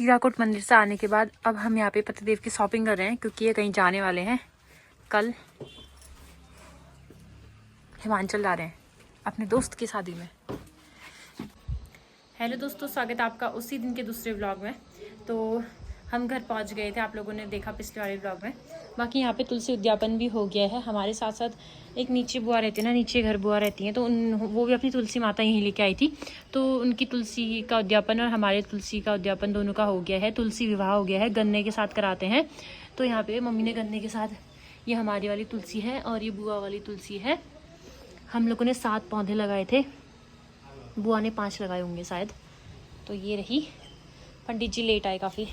हीराकुट मंदिर से आने के बाद अब हम यहाँ पे पतिदेव की शॉपिंग कर रहे हैं, क्योंकि ये कहीं जाने वाले हैं। कल हिमाचल जा रहे हैं अपने दोस्त की शादी में। हेलो दोस्तों, स्वागत है आपका उसी दिन के दूसरे व्लॉग में। तो हम घर पहुंच गए थे, आप लोगों ने देखा पिछले वाले व्लॉग में। बाकी यहाँ पे तुलसी उद्यापन भी हो गया है। हमारे साथ साथ एक नीचे बुआ रहती है ना, नीचे घर बुआ रहती हैं, तो वो भी अपनी तुलसी माता यहीं लेके आई थी। तो उनकी तुलसी का उद्यापन और हमारे तुलसी का उद्यापन दोनों का हो गया है। तुलसी विवाह हो गया है, गन्ने के साथ कराते हैं। तो यहाँ पे मम्मी ने गन्ने के साथ, ये हमारी वाली तुलसी है और ये बुआ वाली तुलसी है। हम लोगों ने 7 पौधे लगाए थे, बुआ ने 5 लगाए होंगे शायद। तो ये रही। पंडित जी लेट आए काफ़ी,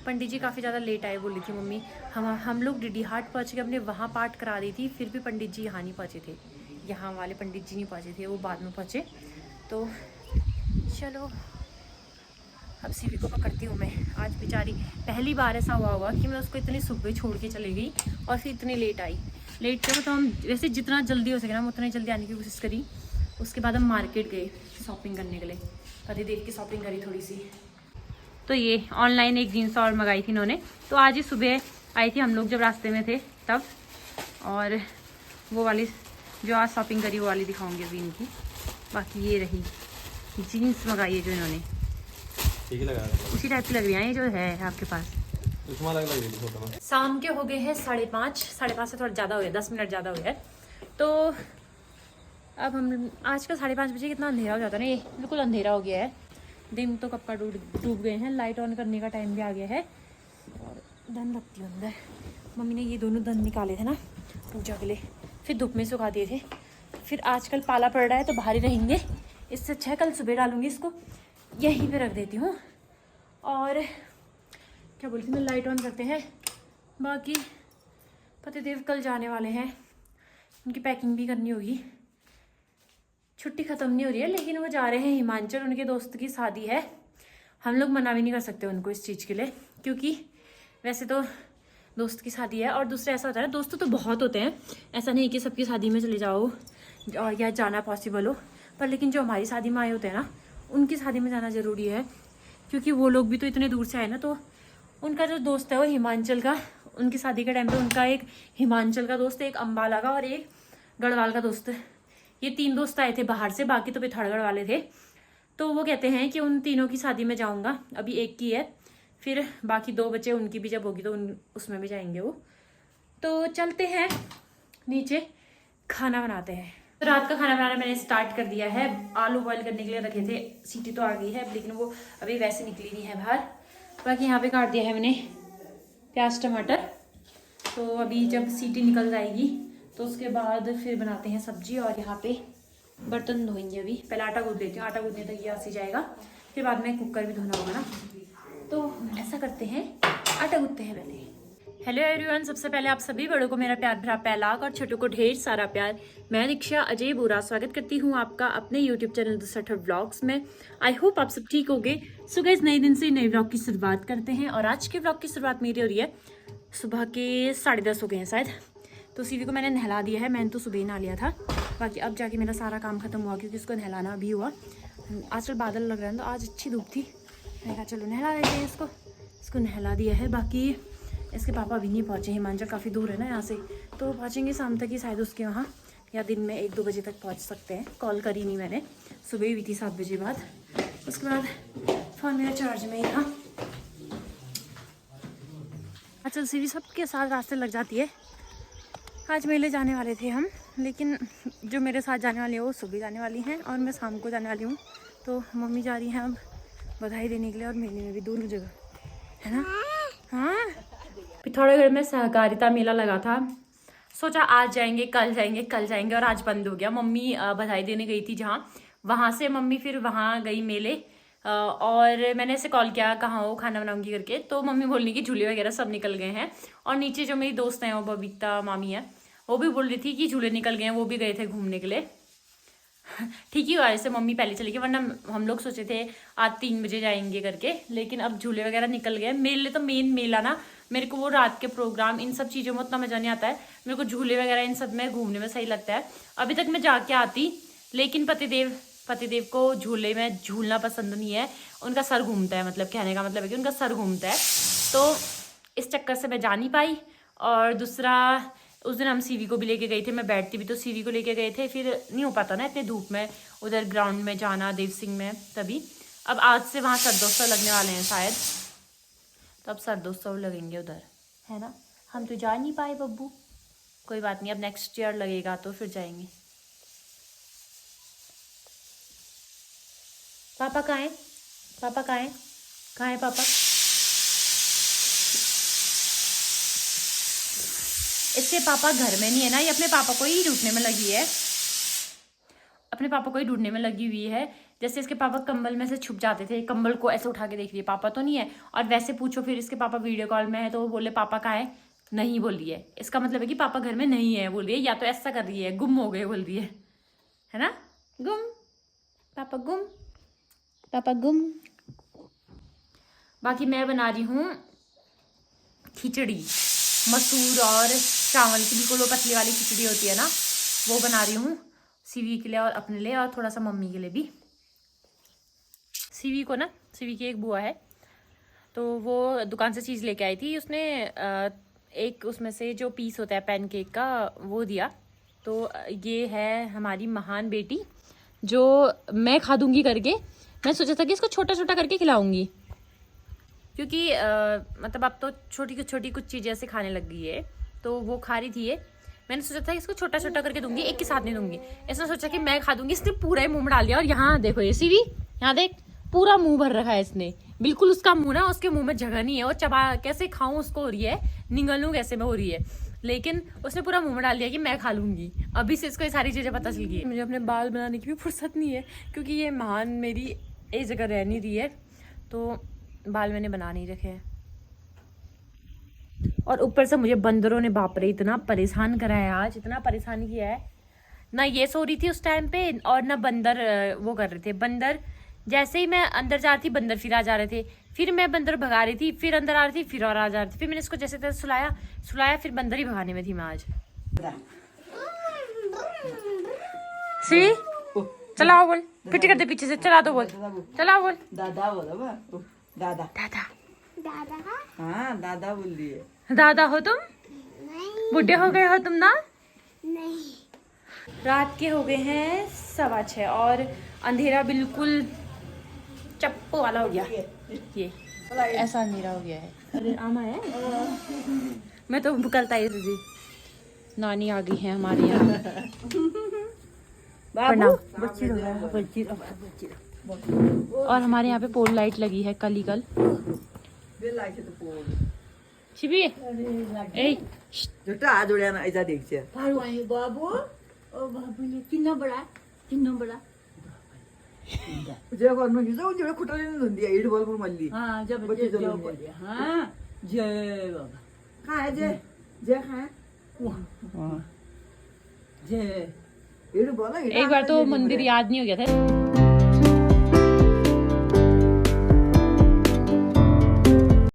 पंडित जी काफ़ी ज़्यादा लेट आए बोली थी मम्मी। हम लोग डीडी हाट पहुँच के अपने वहाँ पाठ करा दी थी, फिर भी पंडित जी यहाँ नहीं पहुँचे थे। यहाँ वाले पंडित जी नहीं पहुँचे थे, वो बाद में पहुँचे। तो चलो अब सीवी को पकड़ती हूँ मैं। आज बेचारी पहली बार ऐसा हुआ होगा कि मैं उसको इतनी सुबह छोड़ के चली गई और फिर इतनी लेट आई। लेट क्यों, तो हम वैसे जितना जल्दी हो सके ना हम उतना जल्दी आने की कोशिश करी। उसके बाद हम मार्केट गए शॉपिंग करने के लिए, पतिदेव की शॉपिंग करी थोड़ी सी। तो ये ऑनलाइन एक जीन्स और मंगाई थी इन्होंने। तो आज ही सुबह आई थी, हम लोग जब रास्ते में थे तब। और वो वाली जो आज शॉपिंग करी वो वाली दिखाऊंगी अभी इनकी। बाकी ये रही जीन्स मंगाई है जो इन्होंने, ठीक लग रहा है, उसी टाइप की लग रही है ये जो है आपके पास। उसमें अलग लग रही थी फोटो में। शाम के हो गए हैं 5:30 से थोड़ा ज़्यादा हो गया, 10 मिनट ज़्यादा हो गया है। तो अब हम आज का 5:30 बजे कितना अंधेरा हो जाता है ना, ये बिल्कुल अंधेरा हो गया है। दिन तो कब का डूब गए हैं। लाइट ऑन करने का टाइम भी आ गया है। और धन रखती हूँ अंदर। मम्मी ने ये दोनों धन निकाले थे ना पूजा के लिए, फिर धूप में सुखा दिए थे। फिर आजकल पाला पड़ रहा है तो बाहर ही रहेंगे, इससे अच्छा है कल सुबह डालूंगी इसको, यहीं पे रख देती हूँ। और क्या बोलती मैं, लाइट ऑन करते हैं। बाकी पतिदेव कल जाने वाले हैं, उनकी पैकिंग भी करनी होगी। छुट्टी ख़त्म नहीं हो रही है, लेकिन वो जा रहे हैं हिमाचल, उनके दोस्त की शादी है। हम लोग मना भी नहीं कर सकते उनको इस चीज़ के लिए, क्योंकि वैसे तो दोस्त की शादी है। और दूसरा ऐसा होता है ना, दोस्त तो बहुत होते हैं, ऐसा नहीं कि सबकी शादी में चले जाओ और या जाना पॉसिबल हो। पर लेकिन जो हमारी शादी में आए होते हैं ना, उनकी शादी में जाना ज़रूरी है, क्योंकि वो लोग भी तो इतने दूर से आए ना। तो उनका जो दोस्त है वो हिमाचल का, उनकी शादी के टाइम पे उनका एक हिमाचल का दोस्त, एक अम्बाला का और एक गढ़वाल का दोस्त, ये 3 दोस्त आए थे बाहर से, बाकी तो पिथौरागढ़ वाले थे। तो वो कहते हैं कि उन तीनों की शादी में जाऊंगा, अभी एक की है, फिर बाकी 2 बच्चे, उनकी भी जब होगी तो उसमें भी जाएंगे वो। तो चलते हैं नीचे, खाना बनाते हैं। तो रात का खाना बनाना मैंने स्टार्ट कर दिया है। आलू बॉयल करने के लिए रखे थे, सीटी तो आ गई है, लेकिन वो अभी वैसे निकली नहीं है बाहर। बाकी यहाँ पे काट दिया है मैंने प्याज टमाटर। तो अभी जब सीटी निकल जाएगी तो उसके बाद फिर बनाते हैं सब्जी। और यहाँ पे बर्तन धोएंगे अभी, पहले आटा गूंथ लेती हूँ, आटा गूंथने तक ये आसी जाएगा, फिर बाद में कुकर भी धोना होगा ना। तो ऐसा करते हैं, आटा गूंथते हैं पहले। हेलो एवरीवन, सबसे पहले आप सभी बड़ों को मेरा प्यार भरा पैलाक और छोटों को ढेर सारा प्यार। मैं दीक्षा अजय बोरा स्वागत करती हूँ आपका अपने YouTube channel the sutter vlogs में। आई होप आप सब ठीक होगे। सो गाइस, नए दिन से नए व्लॉग की शुरुआत करते हैं। और आज के व्लॉग की शुरुआत मेरी हो रही है सुबह के 10:30 हो गए हैं शायद। तो सीवी को मैंने नहला दिया है, मैंने तो सुबह ही नहा लिया था। बाकी अब जाके मेरा सारा काम खत्म हुआ, क्योंकि उसको नहलाना भी हुआ। आजकल बादल लग रहा है तो आज अच्छी धूप थी, मैंने कहा चलो नहला देते हैं इसको नहला दिया है। बाकी इसके पापा भी नहीं पहुँचे, हिमाचल काफ़ी दूर है ना यहाँ से, तो पहुँचेंगे शाम तक ही शायद उसके वहाँ, या दिन में 1-2 बजे तक पहुँच सकते हैं। कॉल करी नहीं मैंने, सुबह हुई थी 7 बजे बाद। उसके बाद फ़ोन मेरा चार्ज में ही था। अच्छा, सीवी सबके साथ रास्ते लग जाती है। आज मेले जाने वाले थे हम, लेकिन जो मेरे साथ जाने वाली है वो सुबह जाने वाली हैं और मैं शाम को जाने वाली हूँ। तो मम्मी जा रही हैं अब बधाई देने के लिए, और मेले में भी, दोनों जगह है ना। हाँ, पिथौरागढ़ में सहकारिता मेला लगा था, सोचा आज जाएंगे कल जाएंगे कल जाएंगे, और आज बंद हो गया। मम्मी बधाई देने गई थी जहाँ, वहाँ से मम्मी फिर वहाँ गई मेले। और मैंने ऐसे कॉल किया कहाँ हो, खाना बनाऊंगी करके। तो मम्मी बोलनी कि झूले वगैरह सब निकल गए हैं। और नीचे जो मेरी दोस्त हैं, वो बबीता मामी है, वो भी बोल रही थी कि झूले निकल गए हैं, वो भी गए थे घूमने के लिए। ठीक ही हुआ ऐसे मम्मी पहले चली गई, वरना हम लोग सोचे थे आज 3 बजे जाएंगे करके, लेकिन अब झूले वगैरह निकल गए। मेरे लिए तो मेन मेला ना, मेरे को वो रात के प्रोग्राम इन सब चीज़ों में उतना मज़ा नहीं आता है। मेरे को झूले वगैरह इन सब में घूमने में सही लगता है। अभी तक मैं जाके आती, लेकिन पतिदेव पतिदेव को झूले में झूलना पसंद नहीं है, उनका सर घूमता है, मतलब कहने का मतलब है कि उनका सर घूमता है, तो इस चक्कर से मैं जा नहीं पाई। और दूसरा, उस दिन हम सीवी को भी लेके गए थे, मैं बैठती भी तो सीवी को लेके गए थे, फिर नहीं हो पाता ना इतने धूप में उधर ग्राउंड में जाना देव सिंह में, तभी। अब आज से वहाँ सरदोत्सव लगने वाले हैं शायद, तो अब सरदोत्सव लगेंगे उधर, है ना। हम तो जा नहीं पाए बब्बू, कोई बात नहीं, अब नेक्स्ट ईयर लगेगा तो फिर जाएंगे। पापा कहाँ हैं? पापा कहाँ हैं? कहाँ हैं पापा? इसके पापा घर में नहीं है ना, ये अपने पापा को ही ढूंढने में लगी है, अपने पापा को ही ढूंढने में लगी हुई है। जैसे इसके पापा कंबल में से छुप जाते थे, कंबल को ऐसे उठा के देख रही है, पापा तो नहीं है। और वैसे पूछो फिर इसके पापा वीडियो कॉल में है तो वो बोले पापा कहाँ है, नहीं बोल रही है, इसका मतलब है कि पापा घर में नहीं है बोल रही है, या तो ऐसा कर रही है गुम हो गए बोल रही है ना। गुम, पापा गुम, पापा गुम। बाकी मैं बना रही हूँ खिचड़ी, मसूर और चावल की, बिल्कुल वो पतली वाली खिचड़ी होती है ना, वो बना रही हूँ सीवी के लिए और अपने लिए, और थोड़ा सा मम्मी के लिए भी। सीवी को ना, सीवी की एक बुआ है, तो वो दुकान से चीज़ लेके आई थी, उसने एक उसमें से जो पीस होता है पैनकेक का वो दिया। तो ये है हमारी महान बेटी, जो मैं खा दूंगी करके, मैं सोचा था कि इसको छोटा छोटा करके खिलाऊंगी, क्योंकि मतलब अब तो छोटी छोटी कुछ चीज़ें ऐसे खाने लग गई है, तो वो खा रही थी ये। मैंने सोचा था इसको छोटा छोटा करके दूंगी, एक के साथ नहीं दूंगी। इसने सोचा कि मैं खा दूंगी, इसने पूरा ही मुंह में डाल दिया। और यहाँ देखो ये सीवी, यहाँ देख पूरा मुंह भर रखा है इसने, बिल्कुल उसका मुंह ना, उसके मुंह में जगह नहीं है, और चबा कैसे खाऊं उसको हो रही है, निगलूं कैसे में हो रही है, लेकिन उसने पूरा मुंह में डाल दिया कि मैं खा लूंगी। अभी से इसको ये सारी चीज़ें पता चल गई। मुझे अपने बाल बनाने की भी फुर्सत नहीं है, क्योंकि ये महान मेरी एक जगह रह नहीं रही है, तो बाल मैंने बना नहीं रखे हैं। और ऊपर से मुझे बंदरों ने बाप रे इतना परेशान करा है आज, इतना परेशान किया है ना। ये सो रही थी उस टाइम पे, और ना बंदर वो कर रहे थे। बंदर जैसे ही मैं अंदर जा रही थी, बंदर फिर आ जा रहे थे, फिर मैं बंदर भगा रही थी, फिर अंदर आ रही थी, फिर और आ जा रही थी। फिर मैंने इसको जैसे तैसे सुलाया, फिर बंदर ही भगाने में थी मैं आज। सी चलाओ बोल, पिटी कर दे पीछे से, चला दो बोल, चलाओ बोल। दादा बोलो, दादा दादा, दादा, हाँ दादा बोल रही है। दादा हो तुम? नहीं बुढ़े हो गए हो तुम ना। नहीं, रात के हो गए हैं 6:15 और अंधेरा बिल्कुल चप्पू वाला हो गया। ये ऐसा अंधेरा हो गया है। अरे आमा है, मैं तो कल ताई जी नानी आ गई है हमारे यहाँ। और हमारे यहाँ पे पोल लाइट लगी है कल ही कल। शिबी ए जोटा आ जोड़िया ना ऐसा देखिए। बाबू, ओ बाबू ने कितना बड़ा जय बाबू ने जो जो खुटा नहीं धुंदी है, इड बॉल पर मल्ली। हाँ जब बच्चे जय चलो बोलिए, हाँ जय बाबा, कहाँ है जय? जय कहाँ है? जय। इड बॉल है। एक बार तो मंदिर याद नहीं हो गया था।